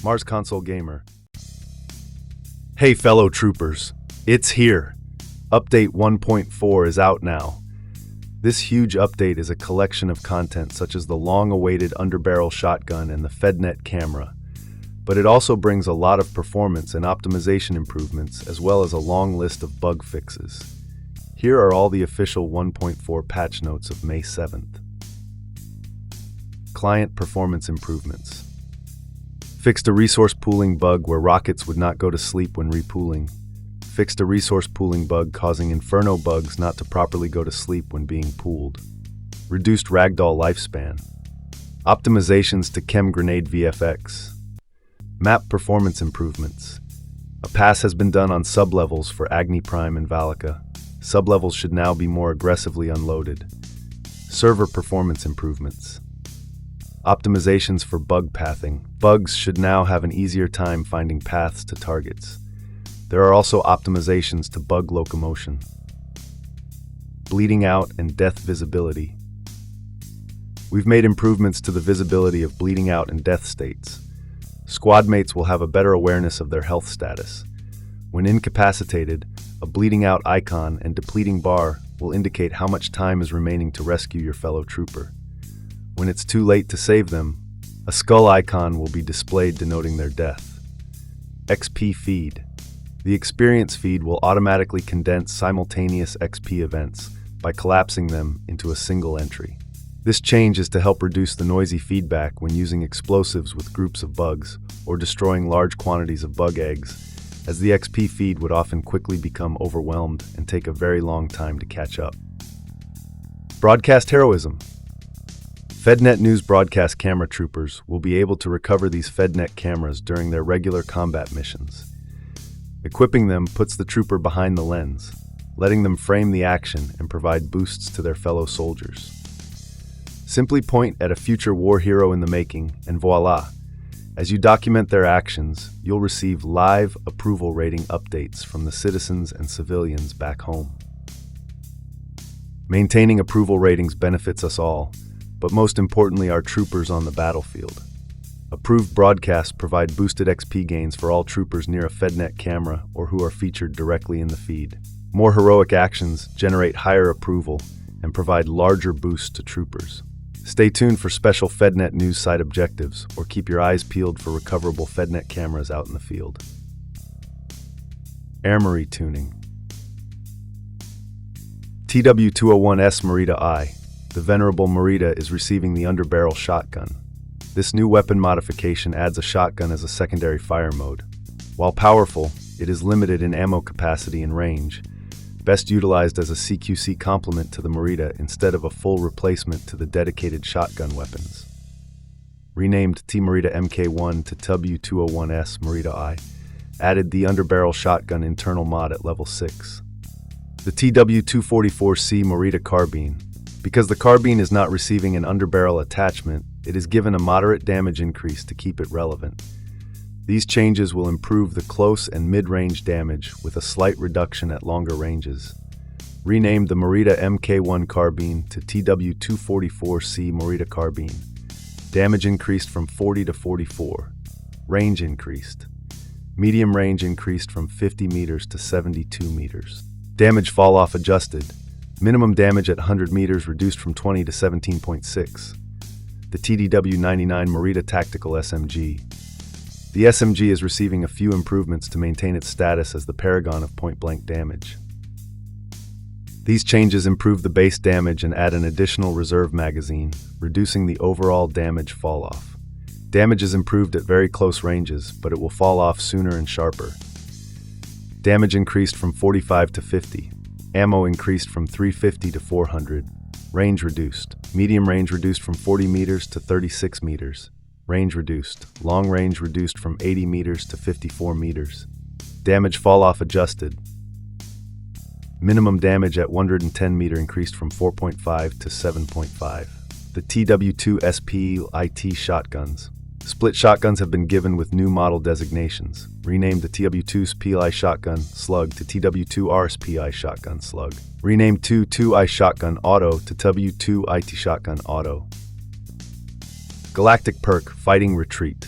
Mars Console Gamer. Hey fellow troopers, it's here. Update 1.4 is out now. This huge update is a collection of content such as the long-awaited underbarrel shotgun and the FEDNET camera, but it also brings a lot of performance and optimization improvements as well as a long list of bug fixes. Here are all the official 1.4 patch notes of May 7th. Client performance improvements. Fixed a resource pooling bug where rockets would not go to sleep when repooling. Fixed a resource pooling bug causing Inferno bugs not to properly go to sleep when being pooled. Reduced ragdoll lifespan. Optimizations to Chem Grenade VFX. Map performance improvements. A pass has been done on sublevels for Agni Prime and Valika. Sublevels should now be more aggressively unloaded. Server performance improvements. Optimizations for bug pathing. Bugs should now have an easier time finding paths to targets. There are also optimizations to bug locomotion. Bleeding out and death visibility. We've made improvements to the visibility of bleeding out and death states. Squad mates will have a better awareness of their health status. When incapacitated, a bleeding out icon and depleting bar will indicate how much time is remaining to rescue your fellow trooper. When it's too late to save them, a skull icon will be displayed denoting their death. XP feed. The experience feed will automatically condense simultaneous XP events by collapsing them into a single entry. This change is to help reduce the noisy feedback when using explosives with groups of bugs or destroying large quantities of bug eggs, as the XP feed would often quickly become overwhelmed and take a very long time to catch up. Broadcast heroism. FEDNET News broadcast camera troopers will be able to recover these FEDNET cameras during their regular combat missions. Equipping them puts the trooper behind the lens, letting them frame the action and provide boosts to their fellow soldiers. Simply point at a future war hero in the making, and voila! As you document their actions, you'll receive live approval rating updates from the citizens and civilians back home. Maintaining approval ratings benefits us all, but most importantly our troopers on the battlefield. Approved broadcasts provide boosted XP gains for all troopers near a FEDNET camera or who are featured directly in the feed. More heroic actions generate higher approval and provide larger boosts to troopers. Stay tuned for special FEDNET news site objectives or keep your eyes peeled for recoverable FEDNET cameras out in the field. Armory tuning. TW201S Merida I. The venerable Merida is receiving the underbarrel shotgun. This new weapon modification adds a shotgun as a secondary fire mode. While powerful, it is limited in ammo capacity and range, best utilized as a CQC complement to the Merida instead of a full replacement to the dedicated shotgun weapons. Renamed T-Merida MK1 to W201S Merida I, added the underbarrel shotgun internal mod at level 6. The TW244C Merida carbine. Because the carbine is not receiving an underbarrel attachment, it is given a moderate damage increase to keep it relevant. These changes will improve the close and mid-range damage with a slight reduction at longer ranges. Renamed the Merida MK1 carbine to TW244C Merida carbine. Damage increased from 40 to 44. Range increased. Medium range increased from 50 meters to 72 meters. Damage fall-off adjusted. Minimum damage at 100 meters reduced from 20 to 17.6. The TDW-99 Merida Tactical SMG. The SMG is receiving a few improvements to maintain its status as the paragon of point-blank damage. These changes improve the base damage and add an additional reserve magazine, reducing the overall damage fall-off. Damage is improved at very close ranges, but it will fall off sooner and sharper. Damage increased from 45 to 50. Ammo increased from 350 to 400. Range reduced. Medium range reduced from 40 meters to 36 meters. Range reduced. Long range reduced from 80 meters to 54 meters. Damage fall-off adjusted. Minimum damage at 110 meter increased from 4.5 to 7.5. The TW2 SPLIT shotguns. Split shotguns have been given with new model designations. Renamed the TW2 SPLI Shotgun Slug to TW2 RSPI Shotgun Slug. Renamed 2I Shotgun Auto to W2 IT Shotgun Auto. Galactic Perk Fighting Retreat.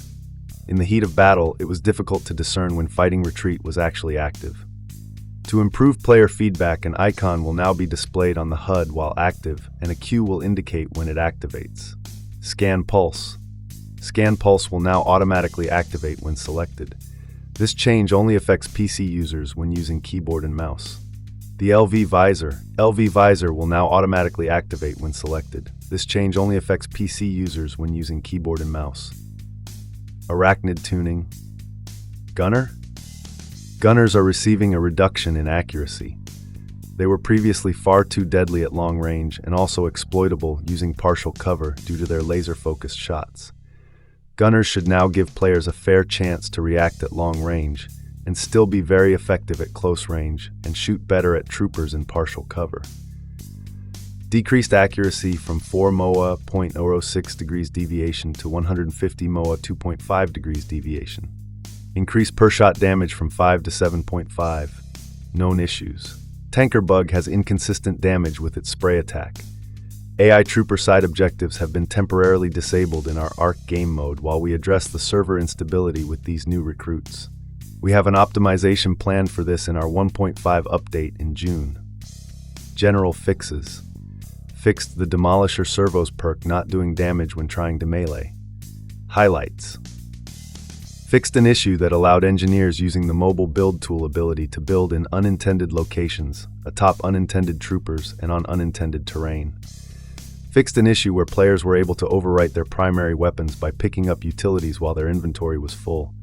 In the heat of battle, it was difficult to discern when fighting retreat was actually active. To improve player feedback, an icon will now be displayed on the HUD while active, and a cue will indicate when it activates. Scan Pulse. Scan Pulse will now automatically activate when selected. This change only affects PC users when using keyboard and mouse. The LV Visor will now automatically activate when selected. This change only affects PC users when using keyboard and mouse. Arachnid Tuning. Gunner? Gunners are receiving a reduction in accuracy. They were previously far too deadly at long range and also exploitable using partial cover due to their laser-focused shots. Gunners should now give players a fair chance to react at long range and still be very effective at close range and shoot better at troopers in partial cover. Decreased accuracy from 4 MOA 0.06 degrees deviation to 150 MOA 2.5 degrees deviation. Increased per-shot damage from 5 to 7.5. Known issues. Tanker Bug has inconsistent damage with its spray attack. AI trooper side objectives have been temporarily disabled in our ARC game mode while we address the server instability with these new recruits. We have an optimization planned for this in our 1.5 update in June. General fixes. Fixed the Demolisher Servos perk not doing damage when trying to melee. Highlights. Fixed an issue that allowed engineers using the mobile build tool ability to build in unintended locations, atop unintended troopers, and on unintended terrain. Fixed an issue where players were able to overwrite their primary weapons by picking up utilities while their inventory was full.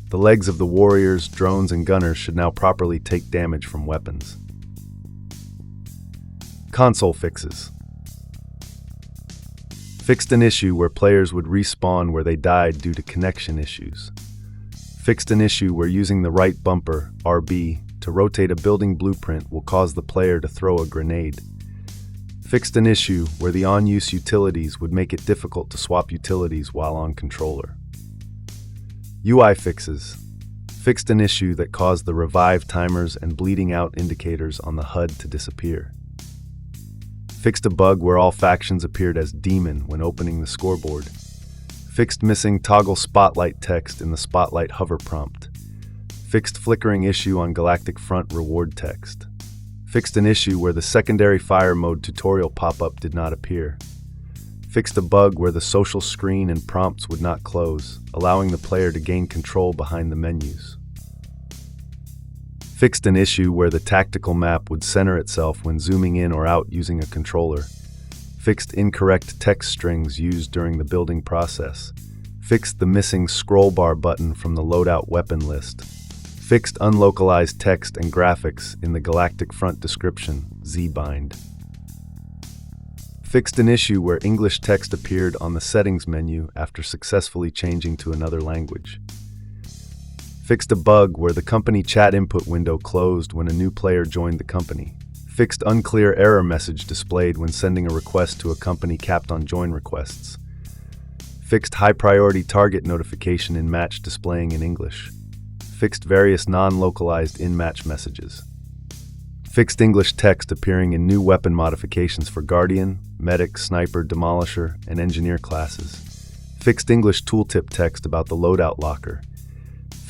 The legs of the warriors, drones, and gunners should now properly take damage from weapons. Console fixes. Fixed an issue where players would respawn where they died due to connection issues. Fixed an issue where using the right bumper, RB, to rotate a building blueprint will cause the player to throw a grenade. Fixed an issue where the on-use utilities would make it difficult to swap utilities while on controller. UI fixes. Fixed an issue that caused the revive timers and bleeding out indicators on the HUD to disappear. Fixed a bug where all factions appeared as demon when opening the scoreboard. Fixed missing toggle spotlight text in the spotlight hover prompt. Fixed flickering issue on Galactic Front reward text. Fixed an issue where the secondary fire mode tutorial pop-up did not appear. Fixed a bug where the social screen and prompts would not close, allowing the player to gain control behind the menus. Fixed an issue where the tactical map would center itself when zooming in or out using a controller. Fixed incorrect text strings used during the building process. Fixed the missing scroll bar button from the loadout weapon list. Fixed unlocalized text and graphics in the Galactic Front description, Z-bind. Fixed an issue where English text appeared on the settings menu after successfully changing to another language. Fixed a bug where the company chat input window closed when a new player joined the company. Fixed unclear error message displayed when sending a request to a company capped on join requests. Fixed high priority target notification in match displaying in English. Fixed various non-localized in-match messages. Fixed English text appearing in new weapon modifications for Guardian, Medic, Sniper, Demolisher, and Engineer classes. Fixed English tooltip text about the loadout locker.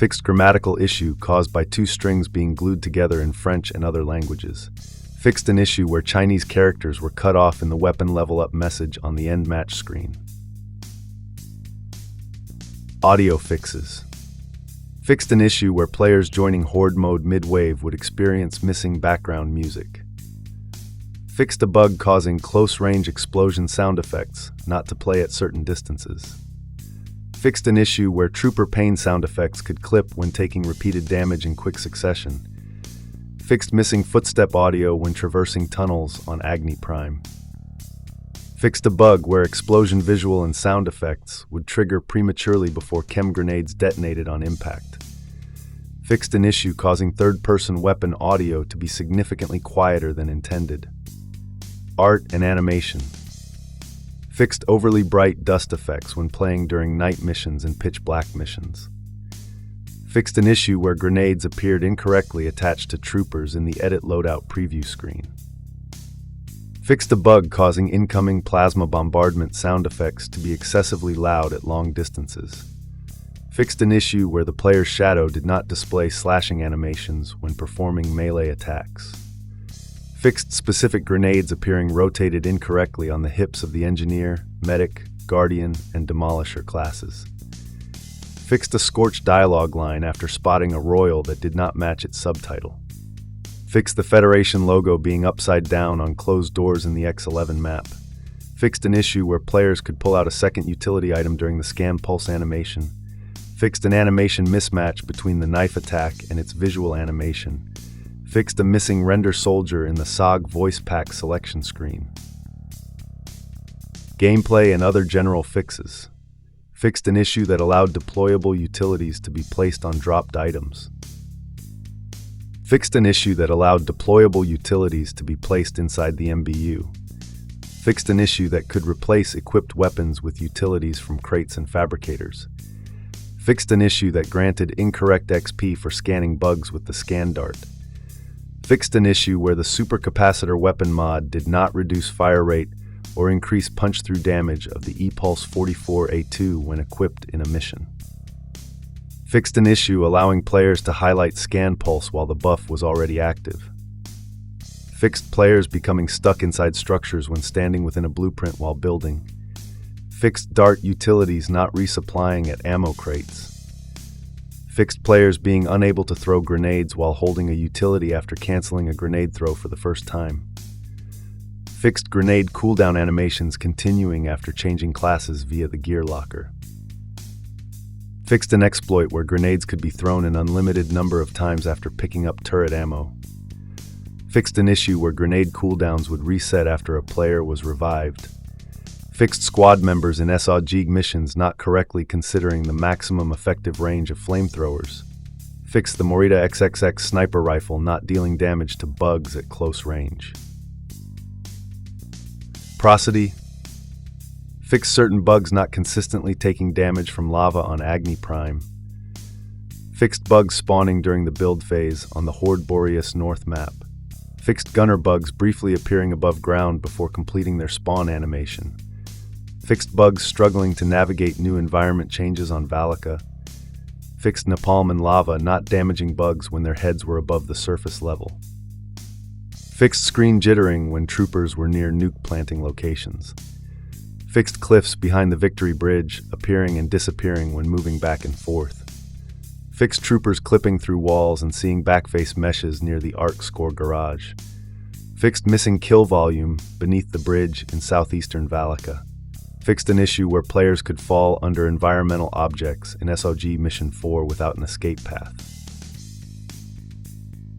Fixed grammatical issue caused by two strings being glued together in French and other languages. Fixed an issue where Chinese characters were cut off in the weapon level up message on the end match screen. Audio fixes. Fixed an issue where players joining Horde mode mid-wave would experience missing background music. Fixed a bug causing close-range explosion sound effects not to play at certain distances. Fixed an issue where trooper pain sound effects could clip when taking repeated damage in quick succession. Fixed missing footstep audio when traversing tunnels on Agni Prime. Fixed a bug where explosion visual and sound effects would trigger prematurely before chem grenades detonated on impact. Fixed an issue causing third-person weapon audio to be significantly quieter than intended. Art and animation. Fixed overly bright dust effects when playing during night missions and pitch black missions. Fixed an issue where grenades appeared incorrectly attached to troopers in the edit loadout preview screen. Fixed a bug causing incoming plasma bombardment sound effects to be excessively loud at long distances. Fixed an issue where the player's shadow did not display slashing animations when performing melee attacks. Fixed specific grenades appearing rotated incorrectly on the hips of the engineer, medic, guardian, and demolisher classes. Fixed a scorched dialogue line after spotting a royal that did not match its subtitle. Fixed the Federation logo being upside down on closed doors in the X11 map. Fixed an issue where players could pull out a second utility item during the scan pulse animation. Fixed an animation mismatch between the knife attack and its visual animation. Fixed a missing render soldier in the SOG voice pack selection screen. Gameplay and other general fixes. Fixed an issue that allowed deployable utilities to be placed on dropped items. Fixed an issue that allowed deployable utilities to be placed inside the MBU. Fixed an issue that could replace equipped weapons with utilities from crates and fabricators. Fixed an issue that granted incorrect XP for scanning bugs with the scan dart. Fixed an issue where the supercapacitor weapon mod did not reduce fire rate or increase punch-through damage of the ePulse 44A2 when equipped in a mission. Fixed an issue allowing players to highlight scan pulse while the buff was already active. Fixed players becoming stuck inside structures when standing within a blueprint while building. Fixed dart utilities not resupplying at ammo crates. Fixed players being unable to throw grenades while holding a utility after canceling a grenade throw for the first time. Fixed grenade cooldown animations continuing after changing classes via the gear locker. Fixed an exploit where grenades could be thrown an unlimited number of times after picking up turret ammo. Fixed an issue where grenade cooldowns would reset after a player was revived. Fixed squad members in SOG missions not correctly considering the maximum effective range of flamethrowers. Fixed the Morita XXX sniper rifle not dealing damage to bugs at close range. Prosody. Fixed certain bugs not consistently taking damage from lava on Agni Prime. Fixed bugs spawning during the build phase on the Horde Boreas North map. Fixed gunner bugs briefly appearing above ground before completing their spawn animation. Fixed bugs struggling to navigate new environment changes on Valika. Fixed napalm and lava not damaging bugs when their heads were above the surface level. Fixed screen jittering when troopers were near nuke planting locations. Fixed cliffs behind the Victory Bridge appearing and disappearing when moving back and forth. Fixed troopers clipping through walls and seeing backface meshes near the ARC score garage. Fixed missing kill volume beneath the bridge in southeastern Valika. Fixed an issue where players could fall under environmental objects in SOG Mission 4 without an escape path.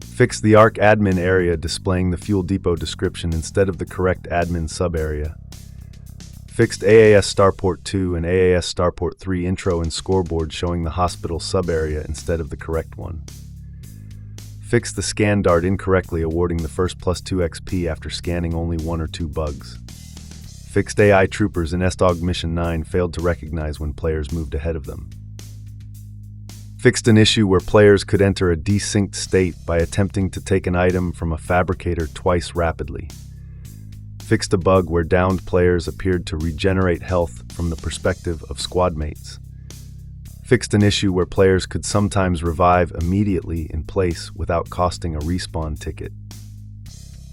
Fixed the ARC admin area displaying the fuel depot description instead of the correct admin sub-area. Fixed AAS Starport 2 and AAS Starport 3 intro and scoreboard showing the hospital sub-area instead of the correct one. Fixed the scan dart incorrectly awarding the first +2 XP after scanning only 1 or 2 bugs. Fixed AI troopers in SDOG Mission 9 failed to recognize when players moved ahead of them. Fixed an issue where players could enter a desynced state by attempting to take an item from a fabricator twice rapidly. Fixed a bug where downed players appeared to regenerate health from the perspective of squad mates. Fixed an issue where players could sometimes revive immediately in place without costing a respawn ticket.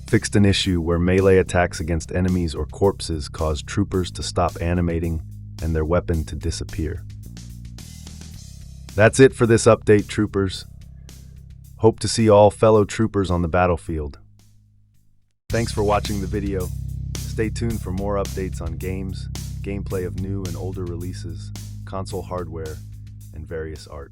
Fixed an issue where melee attacks against enemies or corpses caused troopers to stop animating and their weapon to disappear. That's it for this update, troopers. Hope to see all fellow troopers on the battlefield. Thanks for watching the video. Stay tuned for more updates on games, gameplay of new and older releases, console hardware, and various art.